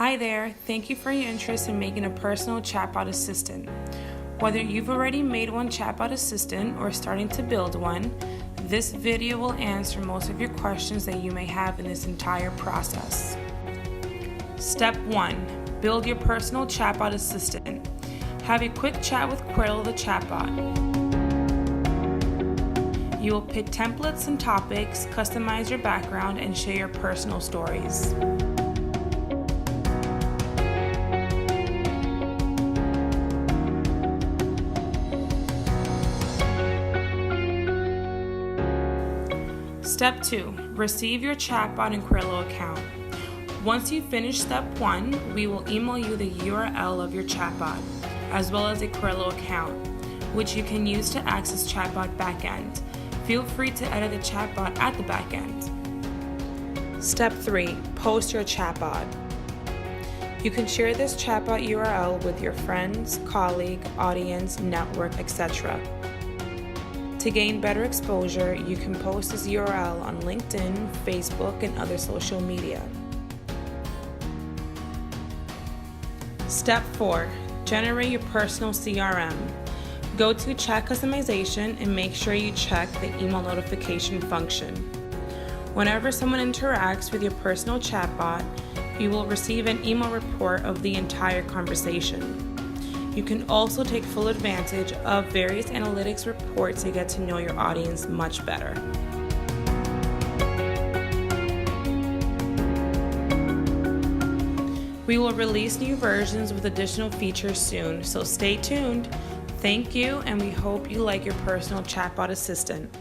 Hi there, thank you for your interest in making a personal chatbot assistant. Whether you've already made one chatbot assistant or starting to build one, this video will answer most of your questions that you may have in this entire process. Step 1. Build your personal chatbot assistant. Have a quick chat with Quirrell the chatbot. You will pick templates and topics, customize your background, and share your personal stories. Step 2. Receive your chatbot and Quirrell account. Once you finish step 1, we will email you the URL of your chatbot, as well as a Quirrell account, which you can use to access chatbot backend. Feel free to edit the chatbot at the backend. Step 3. Post your chatbot. You can share this chatbot URL with your friends, colleague, audience, network, etc. To gain better exposure, you can post this URL on LinkedIn, Facebook, and other social media. Step 4. Generate your personal CRM. Go to Chat Customization and make sure you check the email notification function. Whenever someone interacts with your personal chatbot, you will receive an email report of the entire conversation. You can also take full advantage of various analytics reports to get to know your audience much better. We will release new versions with additional features soon, so stay tuned. Thank you, and we hope you like your personal chatbot assistant.